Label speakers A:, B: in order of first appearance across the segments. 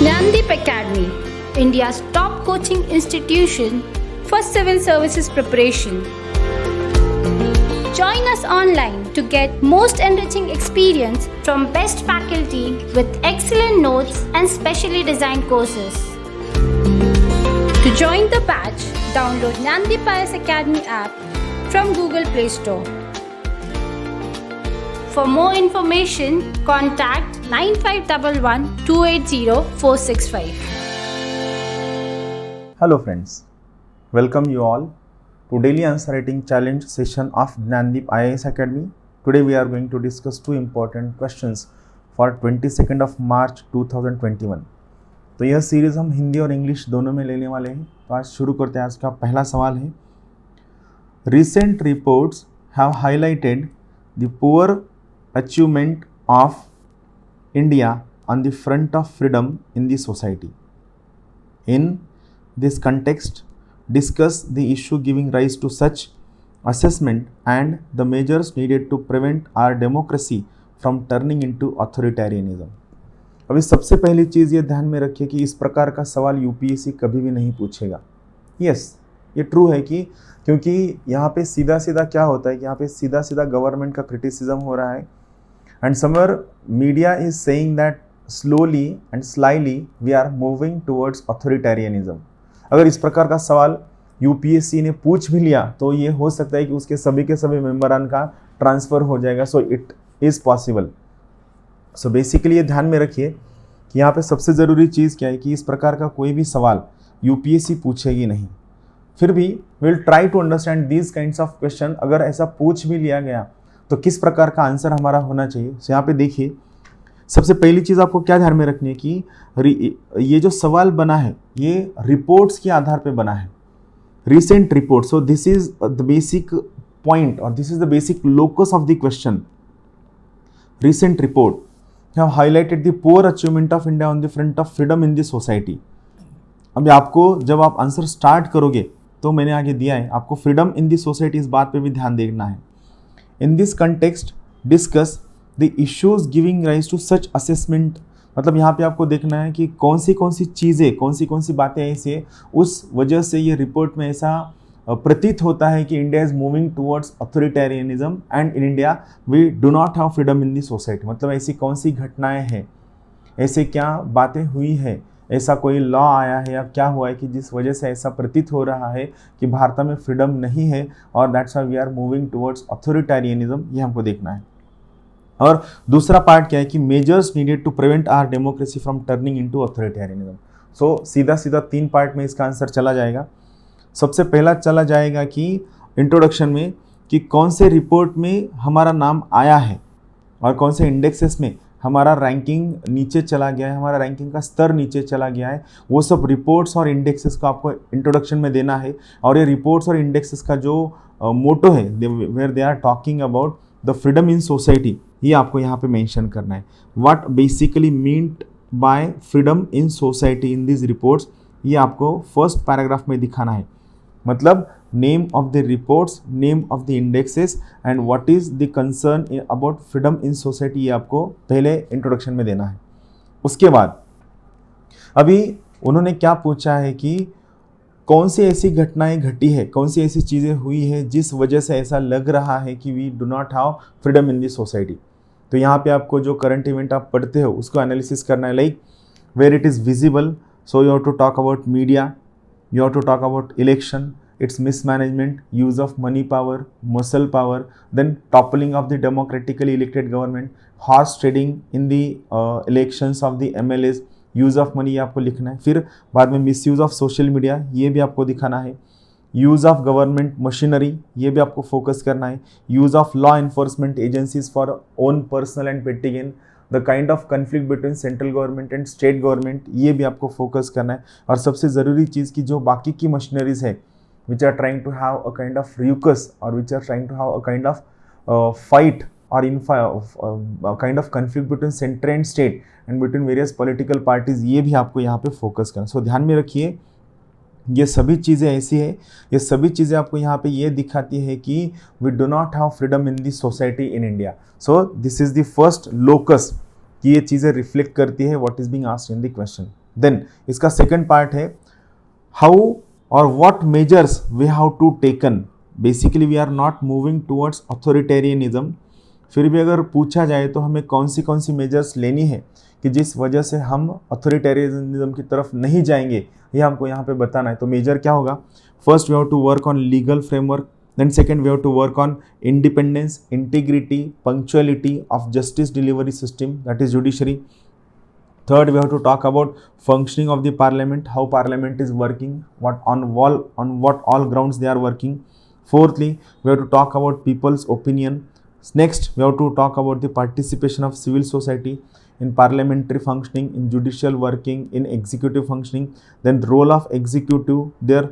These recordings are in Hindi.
A: Gnandeep Academy, India's top coaching institution for civil services preparation. Join us online to get most enriching experience from best faculty with excellent notes and specially designed courses. To join the batch, download Gnandeep IAS Academy app from Google Play Store. For more information, contact 9511 280 465.
B: Hello friends, welcome you all to daily answer writing challenge session of Gnandeep IAS Academy. Today we are going to discuss two important questions for 22nd of March 2021. तो यह सीरीज़ हम हिंदी और इंग्लिश दोनों में लेने वाले हैं. तो आज शुरू करते हैं. आज का पहला सवाल है, Recent reports have highlighted the poor achievement of India on the front of freedom in the society. In this context, discuss the issue giving rise to such assessment and the measures needed to prevent our democracy from turning into authoritarianism. अभी सबसे पहली चीज़ ये ध्यान में रखिए कि इस प्रकार का सवाल यूपीएससी कभी भी नहीं पूछेगा. यस, ये ट्रू है कि क्योंकि यहाँ पे सीधा सीधा क्या होता है कि यहाँ पे सीधा सीधा गवर्नमेंट का क्रिटिसिज्म हो रहा है and somewhere media is saying that slowly and slyly we are moving towards authoritarianism. अगर इस प्रकार का सवाल यूपीएससी ने पूछ भी लिया तो ये हो सकता है कि उसके सभी के सभी मेंबरान का ट्रांसफ़र हो जाएगा. So it is possible. So basically ये ध्यान में रखिए कि यहाँ पे सबसे ज़रूरी चीज़ क्या है कि इस प्रकार का कोई भी सवाल यूपीएससी पूछेगी नहीं. फिर भी will try to understand these kinds of question. अगर ऐसा पूछ भी लिया गया तो किस प्रकार का आंसर हमारा होना चाहिए. सो यहाँ पे देखिए, सबसे पहली चीज़ आपको क्या ध्यान में रखनी है कि ये जो सवाल बना है ये रिपोर्ट्स के आधार पे बना है, recent report. So this is the basic point और this is the basic locus of the question. Recent report have highlighted the poor achievement of India on the front of freedom in the society. अभी आपको जब आप आंसर स्टार्ट करोगे तो मैंने आगे दिया है आपको फ्रीडम इन दी सोसाइटी, इस बात पे भी ध्यान देना है. In this context discuss the issues giving rise to such assessment. मतलब यहाँ पे आपको देखना है कि कौन सी चीज़ें कौन सी बातें ऐसी है उस वजह से ये रिपोर्ट में ऐसा प्रतीत होता है कि India is moving towards authoritarianism and in India we do not have freedom in the society. मतलब ऐसी कौन सी घटनाएं हैं, ऐसे क्या बातें हुई है, ऐसा कोई लॉ आया है या क्या हुआ है कि जिस वजह से ऐसा प्रतीत हो रहा है कि भारत में फ्रीडम नहीं है और that's why we are moving towards authoritarianism. ये हमको देखना है. और दूसरा पार्ट क्या है कि measures needed to prevent our democracy from turning into authoritarianism. So सीधा 3 पार्ट में इसका आंसर चला जाएगा. सबसे पहला चला जाएगा कि इंट्रोडक्शन में कि कौन से रिपोर्ट में हमारा नाम आया है और कौन से इंडेक्सेस में हमारा रैंकिंग नीचे चला गया है, हमारा रैंकिंग का स्तर नीचे चला गया है. वो सब रिपोर्ट्स और इंडेक्सेस को आपको इंट्रोडक्शन में देना है. और ये रिपोर्ट्स और इंडेक्सेस का जो मोटो है where they are talking about the freedom in society, ये आपको यहाँ पे मेंशन करना है. What basically meant by freedom in society in this reports, ये आपको फर्स्ट पैराग्राफ में दिखाना है. मतलब name of the reports, name of the indexes and what is the concern about freedom in society, ये आपको पहले इंट्रोडक्शन में देना है. उसके बाद अभी उन्होंने क्या पूछा है कि कौन सी ऐसी घटनाएं घटी है, कौन सी ऐसी चीज़ें हुई है जिस वजह से ऐसा लग रहा है कि we do not have freedom in the society. तो यहाँ पे आपको जो करंट इवेंट आप पढ़ते हो उसको एनालिसिस करना है. Like where it is visible, so you have to talk about media, you have to talk about election, its mismanagement, use of money power, muscle power, then toppling of the democratically elected government, horse trading in the elections of the MLAs, use of money, ये आपको लिखना है. फिर बाद में misuse of social media, ये भी आपको दिखाना है. use of government machinery, ये भी आपको फोकस करना है. use of law enforcement agencies for own personal and petty gain, the kind of conflict between central government and state government, ये भी आपको फोकस करना है. और सबसे ज़रूरी चीज़ की जो बाकी की मशीनरीज है which are trying to have a kind of ruckus और which are trying to have a kind of fight और in kind of conflict between centre and state and between various political parties, ये भी आपको यहाँ पे फोकस करना है. सो ध्यान में रखिए ये सभी चीज़ें ऐसी है, ये सभी चीज़ें आपको यहाँ पे ये दिखाती है कि we do not have freedom in the society in India. So this is the first locus कि ये चीज़ें रिफ्लेक्ट करती है what is being asked in the question. Then इसका सेकंड पार्ट है हाउ और what measures we have to taken. Basically we are not moving towards authoritarianism. फिर भी अगर पूछा जाए तो हमें कौन सी मेजर्स लेनी है कि जिस वजह से हम अथॉरिटेरियनिज्म की तरफ नहीं जाएंगे, ये हमको यहाँ पे बताना है. तो मेजर क्या होगा? First we have to work on legal framework. Then second, we have to work on independence, integrity, punctuality of justice delivery system, that is judiciary. Third, we have to talk about functioning of the parliament, how parliament is working, what all grounds they are working. Fourthly, we have to talk about people's opinion. Next, we have to talk about the participation of civil society in parliamentary functioning, in judicial working, in executive functioning. Then role of executive, their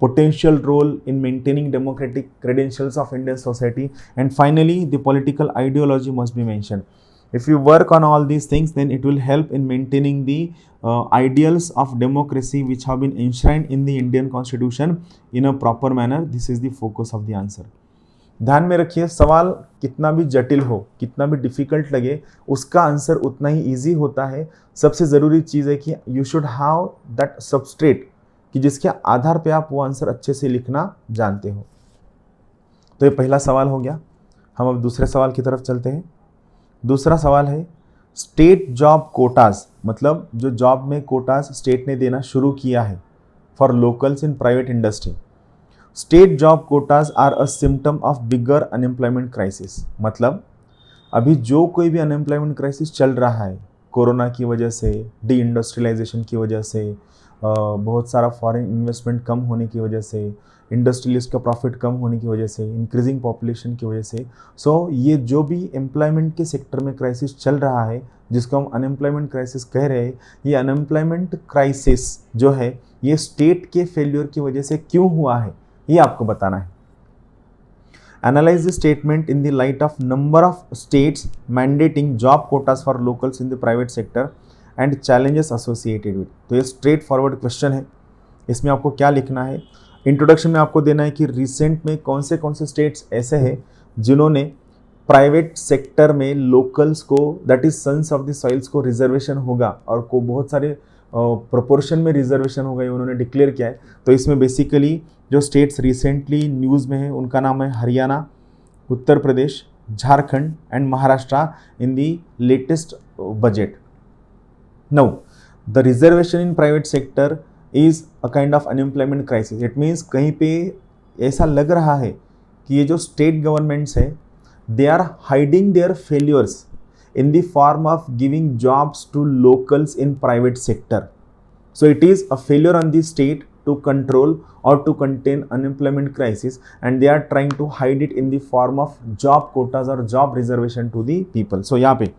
B: potential role in maintaining democratic credentials of Indian society, and finally the political ideology must be mentioned. If you work on all these things, then it will help in maintaining the ideals of democracy which have been enshrined in the Indian constitution in a proper manner. This is the focus of the answer. ध्यान में रखिए, सवाल कितना भी जटिल हो, कितना भी डिफिकल्ट लगे, उसका आंसर उतना ही ईजी होता है. सबसे ज़रूरी चीज़ है कि you should have that substrate कि जिसके आधार पे आप वो आंसर अच्छे से लिखना जानते हो. तो ये पहला सवाल हो गया. हम अब दूसरे सवाल की तरफ चलते हैं. दूसरा सवाल है स्टेट जॉब कोटाज, मतलब जो जॉब में कोटाज स्टेट ने देना शुरू किया है for locals in private industry. State job quotas are a symptom of bigger unemployment crisis. मतलब अभी जो कोई भी अनएम्प्लॉयमेंट क्राइसिस चल रहा है, कोरोना की वजह से, डी इंडस्ट्रियलाइजेशन की वजह से, बहुत सारा फॉरेन इन्वेस्टमेंट कम होने की वजह से, इंडस्ट्रियलिस्ट का प्रॉफिट कम होने की वजह से, इंक्रीजिंग पॉपुलेशन की वजह से. सो ये जो भी एम्प्लॉयमेंट के सेक्टर में क्राइसिस चल रहा है, जिसको हम अनएम्प्लॉयमेंट क्राइसिस कह रहे हैं, ये अनएम्प्लॉयमेंट क्राइसिस जो है ये स्टेट के फेल्योर की वजह से क्यों हुआ है, ये आपको बताना है. Analyze the statement in the light of number of states mandating job quotas for locals in the private sector and challenges associated with. तो ये स्ट्रेट फॉरवर्ड क्वेश्चन है. इसमें आपको क्या लिखना है? इंट्रोडक्शन में आपको देना है कि रिसेंट में कौन से स्टेट्स ऐसे हैं जिन्होंने प्राइवेट सेक्टर में लोकल्स को, that is sons of the soils को रिजर्वेशन होगा और को बहुत सारे प्रोपोर्शन में रिजर्वेशन होगा, ये उन्होंने डिक्लेयर किया है. तो इसमें बेसिकली जो स्टेट्स रिसेंटली न्यूज़ में है उनका नाम है Haryana, Uttar Pradesh, Jharkhand and Maharashtra in the latest budget. Now, the reservation in private sector is a kind of unemployment crisis. It means कहीं पे ऐसा लग रहा है कि ये जो state governments है, they are hiding their failures in the form of giving jobs to locals in private sector. So it is a failure on the state to control or to contain unemployment crisis, and they are trying to hide it in the form of job quotas or job reservation to the people. So यहाँ पे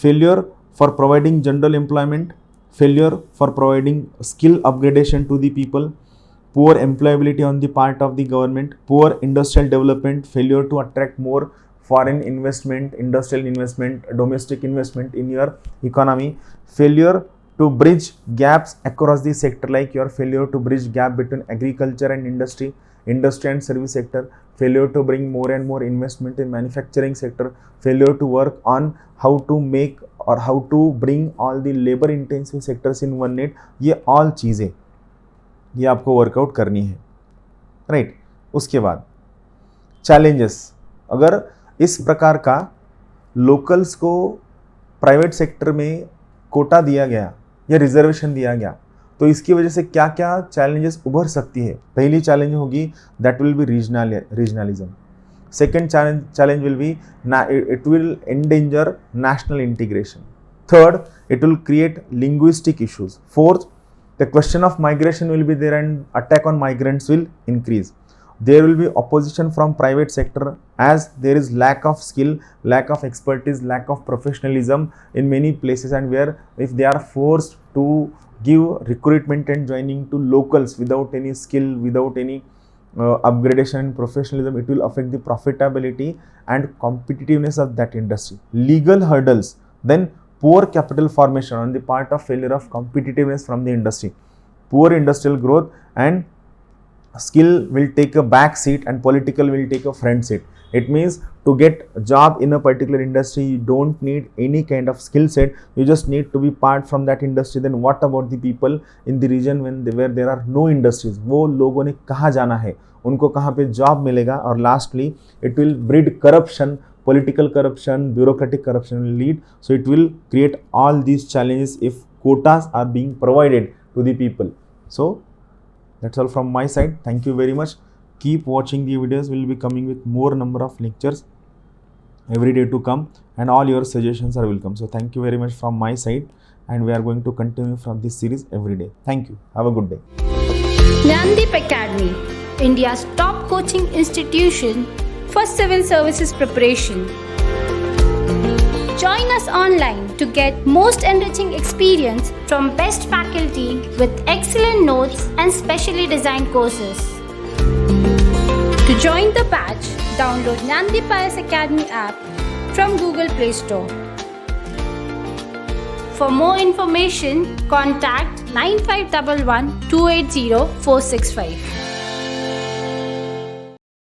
B: failure for providing general employment, failure for providing skill upgradation to the people, poor employability on the part of the government, poor industrial development, failure to attract more foreign investment, industrial investment, domestic investment in your economy, failure to bridge gaps across the sector, like your failure to bridge gap between agriculture and industry and service sector, failure to bring more and more investment in manufacturing sector, failure to work on how to make or how to bring all the labor intensive sectors in one net. ये all चीज़ें ये आपको वर्कआउट करनी है, राइट. उसके बाद चैलेंजेस. अगर इस प्रकार का लोकल्स को प्राइवेट सेक्टर में कोटा दिया गया या रिजर्वेशन दिया गया, तो इसकी वजह से क्या क्या चैलेंजेस उभर सकती है. पहली चैलेंज होगी that will be regionalism. Second challenge will be it will endanger national integration. Third, it will create linguistic issues. Fourth, the question of migration will be there and attack on migrants will increase. There will be opposition from private sector as there is lack of skill, lack of expertise, lack of professionalism in many places, and where if they are forced to give recruitment and joining to locals without any skill, without any upgradation and professionalism, it will affect the profitability and competitiveness of that industry. Legal hurdles, then poor capital formation on the part of failure of competitiveness from the industry, poor industrial growth, and skill will take a back seat and political will take a front seat. It means To get a job in a particular industry, you don't need any kind of skill set. You just need to be part from that industry. Then what about the people in the region where there are no industries? वो लोगों ने कहाँ जाना है, उनको कहाँ पे जॉब मिलेगा? और lastly, it will breed corruption, political corruption, bureaucratic corruption will lead. So it will create all these challenges if quotas are being provided to the people. So that's all from my side. Thank you very much. Keep watching the videos. We'll be coming with more number of lectures every day to come, and all your suggestions are welcome. So thank you very much from my side, and we are going to continue from this series every day. Thank you. Have a good day.
A: Jnandeep Academy, India's top coaching institution for civil services preparation. Join us online to get most enriching experience from best faculty with excellent notes and specially designed courses. To join the batch, download Jnandeep IAS Academy app from Google Play Store. For more information, contact 9511 280 465.